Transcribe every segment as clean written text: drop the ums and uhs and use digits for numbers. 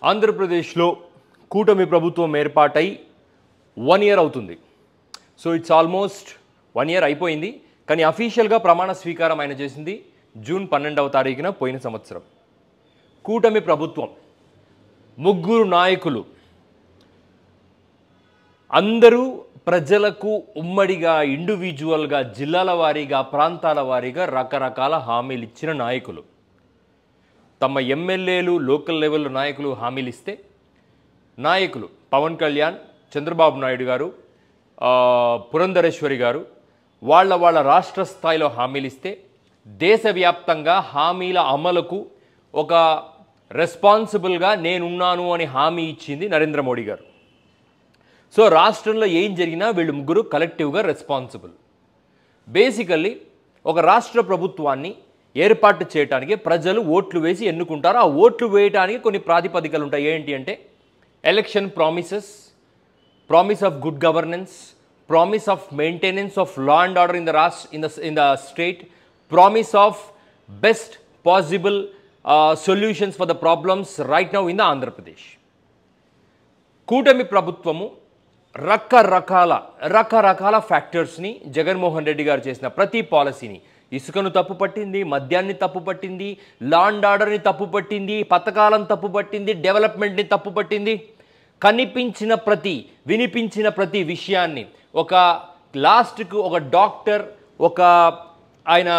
ఆంధ్రప్రదేశ్లో కూటమి ప్రభుత్వం ఏర్పాటై 1 ఇయర్ అవుతుంది. సో ఇట్స్ ఆల్మోస్ట్ 1 ఇయర్ అయిపోయింది. కానీ అఫీషియల్గా ప్రమాణ స్వీకారం ఆయన చేసింది జూన్ 12వ తారీఖున పోయిన సంవత్సరం. కూటమి ప్రభుత్వం, ముగ్గురు నాయకులు, అందరూ ప్రజలకు ఉమ్మడిగా, ఇండివిజువల్గా, జిల్లాల వారీగా, ప్రాంతాల వారీగా రకరకాల హామీలు ఇచ్చిన నాయకులు. తమ ఎమ్మెల్యేలు, లోకల్ లెవెల్ నాయకులు హామీలు ఇస్తే, నాయకులు పవన్ కళ్యాణ్, చంద్రబాబు నాయుడు గారు, పురంధరేశ్వరి గారు వాళ్ళ రాష్ట్ర స్థాయిలో హామీలు ఇస్తే, దేశవ్యాప్తంగా హామీల అమలుకు ఒక రెస్పాన్సిబుల్గా నేనున్నాను అని హామీ ఇచ్చింది నరేంద్ర మోడీ గారు. సో రాష్ట్రంలో ఏం జరిగినా వీళ్ళు ముగ్గురు కలెక్టివ్గా రెస్పాన్సిబుల్. బేసికల్లీ ఒక రాష్ట్ర ప్రభుత్వాన్ని ఏర్పాటు చేయడానికి ప్రజలు ఓట్లు వేసి ఎన్నుకుంటారు. ఆ ఓట్లు వేయడానికి కొన్ని ప్రాతిపదికలు ఉంటాయి. ఏంటి అంటే election promises, promise of good governance, promise of maintenance of law and order in the state, promise of best possible solutions for the problems right now in the Andhra Pradesh. కూటమి ప్రభుత్వము రకరకాల ఫ్యాక్టర్స్ని, జగన్మోహన్ రెడ్డి గారు చేసిన ప్రతి పాలసీని, ఇసుకను తప్పుపట్టింది, మద్యాన్ని తప్పుపట్టింది, లా అండ్ ఆర్డర్ని తప్పుపట్టింది, పథకాలను తప్పుపట్టింది, డెవలప్మెంట్ని తప్పుపట్టింది. కనిపించిన వినిపించిన ప్రతి విషయాన్ని, ఒక లాస్ట్కు ఒక డాక్టర్, ఆయన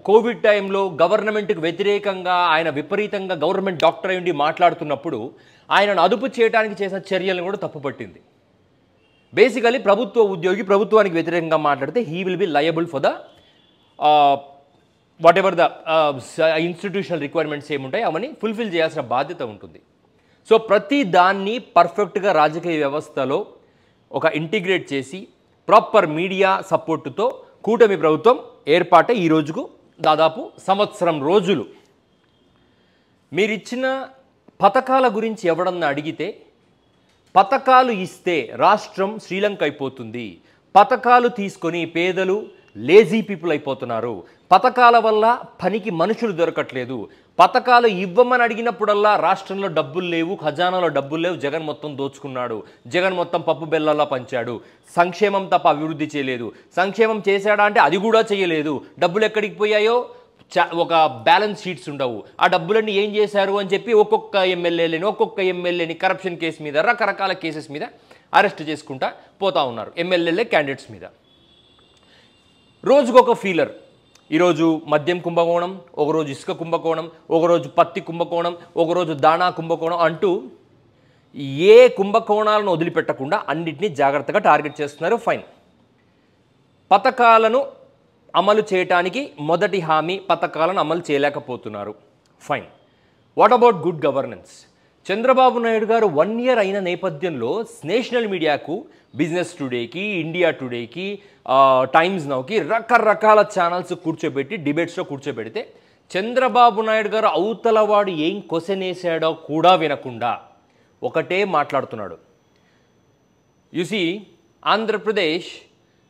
కోవిడ్ టైంలో గవర్నమెంట్కి వ్యతిరేకంగా ఆయన విపరీతంగా గవర్నమెంట్ డాక్టర్ అయ్యి మాట్లాడుతున్నప్పుడు ఆయనను అదుపు చేయడానికి చేసిన చర్యలను కూడా తప్పుపట్టింది. బేసికలీ ప్రభుత్వ ఉద్యోగి ప్రభుత్వానికి వ్యతిరేకంగా మాట్లాడితే he will be liable for the what ever the institutional requirements ఏముంటాయి అవన్నీ ఫుల్ఫిల్ చేయాల్సిన బాధ్యత ఉంటుంది. సో ప్రతి దాన్ని పర్ఫెక్ట్గా రాజకీయ వ్యవస్థలో ఒక ఇంటిగ్రేట్ చేసి ప్రాపర్ మీడియా సపోర్టుతో కూటమి ప్రభుత్వం ఏర్పాటై ఈ రోజుకు దాదాపు సంవత్సరం రోజులు. మీరిచ్చిన పథకాల గురించి ఎవడన్నా అడిగితే, పథకాలు ఇస్తే రాష్ట్రం శ్రీలంక అయిపోతుంది, పథకాలు తీసుకొని పేదలు లేజీ పీపుల్ అయిపోతున్నారు, పథకాల వల్ల పనికి మనుషులు దొరకట్లేదు, పథకాలు ఇవ్వమని అడిగినప్పుడల్లా రాష్ట్రంలో డబ్బులు లేవు, ఖజానాలో డబ్బులు లేవు, జగన్ మొత్తం దోచుకున్నాడు, జగన్ మొత్తం పప్పు బెల్లాలా పంచాడు, సంక్షేమం తప్ప అభివృద్ధి చేయలేదు, సంక్షేమం చేశాడా అంటే అది కూడా చేయలేదు, డబ్బులు ఎక్కడికి పోయాయో ఒక బ్యాలెన్స్ షీట్స్ ఉండవు, ఆ డబ్బులన్నీ ఏం చేశారు అని చెప్పి ఒక్కొక్క ఎమ్మెల్యేని కరప్షన్ కేసు మీద, రకరకాల కేసెస్ మీద అరెస్ట్ చేసుకుంటా పోతా ఉన్నారు ఎమ్మెల్యేలే క్యాండిడేట్స్ మీద. రోజుకొక ఫీలర్. ఈరోజు మద్యం కుంభకోణం, ఒకరోజు ఇసుక కుంభకోణం, ఒకరోజు పత్తి కుంభకోణం, ఒకరోజు దాణా కుంభకోణం అంటూ ఏ కుంభకోణాలను వదిలిపెట్టకుండా అన్నింటినీ జాగ్రత్తగా టార్గెట్ చేస్తున్నారు. ఫైన్. పథకాలను అమలు చేయటానికి మొదటి హామీ, పథకాలను అమలు చేయలేకపోతున్నారు. Fine. What about good governance? Chandrababu Naidu గారు 1 ఇయర్ అయిన నేపథ్యంలో నేషనల్ మీడియాకు, బిజినెస్ టుడేకి, ఇండియా టుడేకి, టైమ్స్ నౌకి రకరకాల ఛానల్స్ కూర్చోబెట్టి డిబేట్స్లో కూర్చోబెడితే చంద్రబాబు నాయుడు గారు అవతలవాడు ఏం క్వశ్చన్ వేసాడో కూడా వినకుండా ఒకటే మాట్లాడుతున్నాడు. You see, Andhra Pradesh,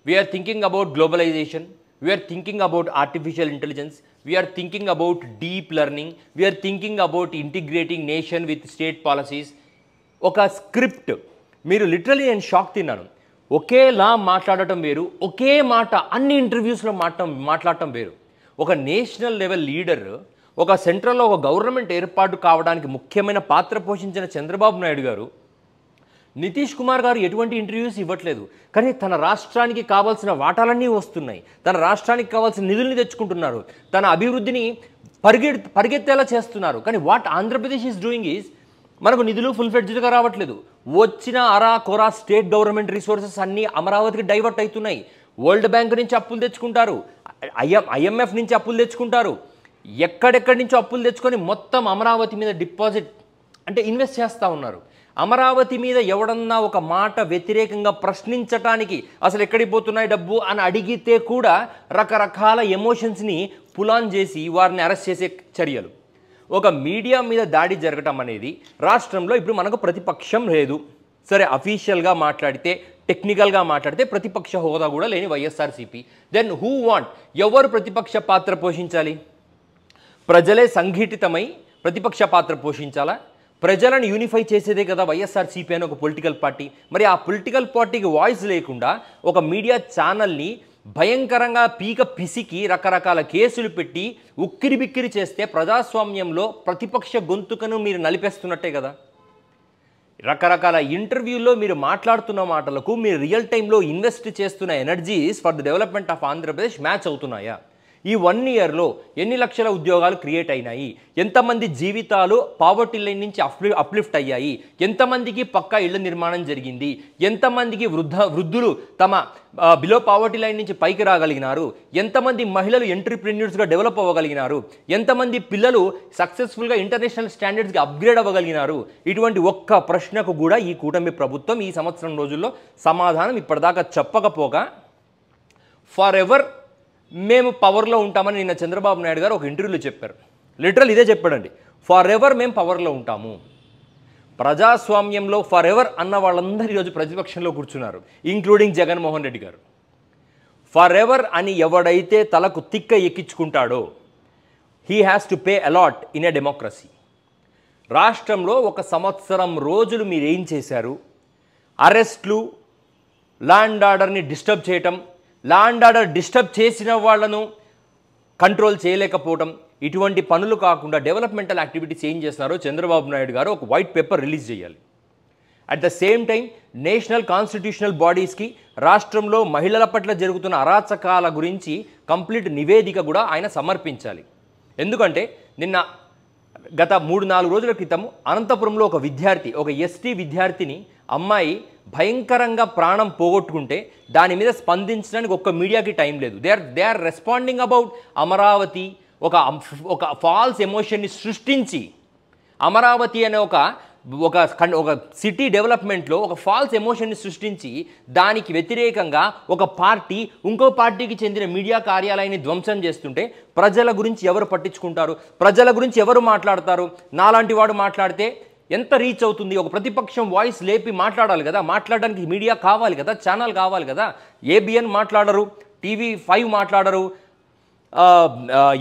we are thinking about globalization, we are thinking about artificial intelligence, we are thinking about deep learning, we are thinking about integrating nation with state policies. ఒక స్క్రిప్ట్. మీరు లిటరలీ నేను షాక్ తిన్నాను. ఒకేలా మాట్లాడటం వేరు, ఒకే మాట అన్ని ఇంటర్వ్యూస్లో మాట్లాడటం వేరు. ఒక నేషనల్ లెవెల్ లీడర్, ఒక సెంట్రల్లో ఒక గవర్నమెంట్ ఏర్పాటు కావడానికి ముఖ్యమైన పాత్ర పోషించిన చంద్రబాబు నాయుడు గారు, నితీష్ కుమార్ గారు ఎటువంటి ఇంటర్వ్యూస్ ఇవ్వట్లేదు, కానీ తన రాష్ట్రానికి కావాల్సిన వాటాలన్నీ వస్తున్నాయి, తన రాష్ట్రానికి కావాల్సిన నిధుల్ని తెచ్చుకుంటున్నారు, తన అభివృద్ధిని పరిగెత్తేలా చేస్తున్నారు. కానీ what Andhra Pradesh is doing is, మనకు నిధులు ఫుల్ఫెడ్జ్డ్గా రావట్లేదు, వచ్చిన కొరా స్టేట్ గవర్నమెంట్ రిసోర్సెస్ అన్నీ అమరావతికి డైవర్ట్ అవుతున్నాయి. వరల్డ్ బ్యాంక్ నుంచి అప్పులు తెచ్చుకుంటారు, ఐఎంఎఫ్ నుంచి అప్పులు తెచ్చుకుంటారు, ఎక్కడెక్కడి నుంచో అప్పులు తెచ్చుకొని మొత్తం అమరావతి మీద డిపాజిట్ అంటే ఇన్వెస్ట్ చేస్తూ ఉన్నారు. అమరావతి మీద ఎవడన్నా ఒక మాట వ్యతిరేకంగా ప్రశ్నించటానికి అసలు ఎక్కడికి పోతున్నాయి డబ్బు అని అడిగితే కూడా రకరకాల ఎమోషన్స్ని పులాన్ చేసి వారిని అరెస్ట్ చేసే చర్యలు. ఒక మీడియా మీద దాడి జరగటం అనేది రాష్ట్రంలో ఇప్పుడు మనకు ప్రతిపక్షం లేదు. సరే, అఫీషియల్గా మాట్లాడితే, టెక్నికల్గా మాట్లాడితే ప్రతిపక్ష హోదా కూడా లేని వైఎస్ఆర్సీపీ. Then who want? ఎవరు ప్రతిపక్ష పాత్ర పోషించాలి? ప్రజలే సంఘటితమై ప్రతిపక్ష పాత్ర పోషించాలా? ప్రజలను యూనిఫై చేసేదే కదా వైఎస్ఆర్సీపీ అని ఒక పొలిటికల్ పార్టీ. మరి ఆ పొలిటికల్ పార్టీకి వాయిస్ లేకుండా ఒక మీడియా ఛానల్ని భయంకరంగా పీక పిసికి రకరకాల కేసులు పెట్టి ఉక్కిరి బిక్కిరి చేస్తే ప్రజాస్వామ్యంలో ప్రతిపక్ష గొంతుకను మీరు నలిపేస్తున్నట్టే కదా. రకరకాల ఇంటర్వ్యూల్లో మీరు మాట్లాడుతున్న మాటలకు మీరు రియల్ టైంలో ఇన్వెస్ట్ చేస్తున్న energies for the development of Andhra Pradesh match అవుతున్నాయా? ఈ 1 ఇయర్లో ఎన్ని లక్షల ఉద్యోగాలు క్రియేట్ అయినాయి? ఎంతమంది జీవితాలు పావర్టీ లైన్ నుంచి అప్లిఫ్ట్ అయ్యాయి? ఎంతమందికి పక్కా ఇళ్ల నిర్మాణం జరిగింది? ఎంతమందికి వృద్ధులు తమ బిలో పావర్టీ లైన్ నుంచి పైకి రాగలిగినారు? ఎంతమంది మహిళలు ఎంటర్‌ప్రెన్యూర్స్గా డెవలప్ అవ్వగలిగినారు? ఎంతమంది పిల్లలు సక్సెస్ఫుల్గా ఇంటర్నేషనల్ స్టాండర్డ్స్కి అప్గ్రేడ్ అవ్వగలిగినారు? ఇటువంటి ఒక్క ప్రశ్నకు కూడా ఈ కూటమి ప్రభుత్వం ఈ సంవత్సరం రోజుల్లో సమాధానం ఇప్పటిదాకా చెప్పకపోగా ఫర్ ఎవర్ మేము పవర్లో ఉంటామని నిన్న చంద్రబాబు నాయుడు గారు ఒక ఇంటర్వ్యూలో చెప్పారు. లిటరల్ ఇదే చెప్పాడండి, ఫర్ ఎవర్ మేము పవర్లో ఉంటాము. ప్రజాస్వామ్యంలో ఫర్ ఎవర్ అన్న వాళ్ళందరూ ఈరోజు ప్రతిపక్షంలో కూర్చున్నారు, ఇంక్లూడింగ్ జగన్మోహన్ రెడ్డి గారు. ఫర్ ఎవర్ అని ఎవడైతే తలకు తిక్క ఎక్కించుకుంటాడో he has to pay a lot in a democracy. రాష్ట్రంలో 1 సంవత్సరం రోజులు మీరు ఏం చేశారు? అరెస్ట్లు, లా అండ్ ఆర్డర్ని డిస్టర్బ్ చేయటం, లా అండ్ ఆర్డర్ డిస్టర్బ్ చేసిన వాళ్లను కంట్రోల్ చేయలేకపోవడం, ఇటువంటి పనులు కాకుండా డెవలప్మెంటల్ యాక్టివిటీస్ ఏం చేస్తున్నారో చంద్రబాబు నాయుడు గారు ఒక వైట్ పేపర్ రిలీజ్ చేయాలి. At the same time national constitutional బాడీస్కి రాష్ట్రంలో మహిళల పట్ల జరుగుతున్న అరాచకాల గురించి కంప్లీట్ నివేదిక కూడా ఆయన సమర్పించాలి. ఎందుకంటే నిన్న గత 3-4 రోజుల క్రితం అనంతపురంలో ఒక విద్యార్థి, ఒక ఎస్టీ విద్యార్థిని అమ్మాయి భయంకరంగా ప్రాణం పోగొట్టుకుంటే దాని మీద స్పందించడానికి ఒక్క మీడియాకి టైం లేదు. They are responding about Amaravati. ఒక ఫాల్స్ ఎమోషన్ని సృష్టించి అమరావతి అనే ఒక సిటీ డెవలప్మెంట్లో ఒక ఫాల్స్ ఎమోషన్ని సృష్టించి దానికి వ్యతిరేకంగా ఒక పార్టీ ఇంకో పార్టీకి చెందిన మీడియా కార్యాలయాన్ని ధ్వంసం చేస్తుంటే ప్రజల గురించి ఎవరు పట్టించుకుంటారు? ప్రజల గురించి ఎవరు మాట్లాడతారు? నాలాంటి వాడు మాట్లాడితే ఎంత రీచ్ అవుతుంది? ఒక ప్రతిపక్షం వాయిస్ లేపి మాట్లాడాలి కదా, మాట్లాడడానికి మీడియా కావాలి కదా, ఛానల్ కావాలి కదా. ఏబిఎన్ మాట్లాడరు, TV5 మాట్లాడరు,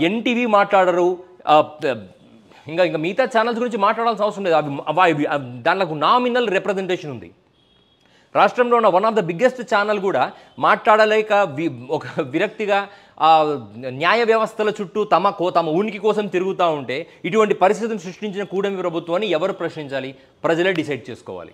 ఎన్టీవీ మాట్లాడరు, ఇంకా మిగతా ఛానల్స్ గురించి మాట్లాడాల్సిన అవసరం లేదు. అవి దానికి నామినల్ రిప్రజెంటేషన్ ఉంది. రాష్ట్రంలో ఉన్న one of the biggest channel కూడా మాట్లాడలేక ఒక విరక్తిగా న్యాయ వ్యవస్థల చుట్టూ తమ ఉనికి కోసం తిరుగుతూ ఉంటే ఇటువంటి పరిస్థితిని సృష్టించిన కూటమి ప్రభుత్వాన్ని ఎవరు ప్రశ్నించాలి? ప్రజలే డిసైడ్ చేసుకోవాలి.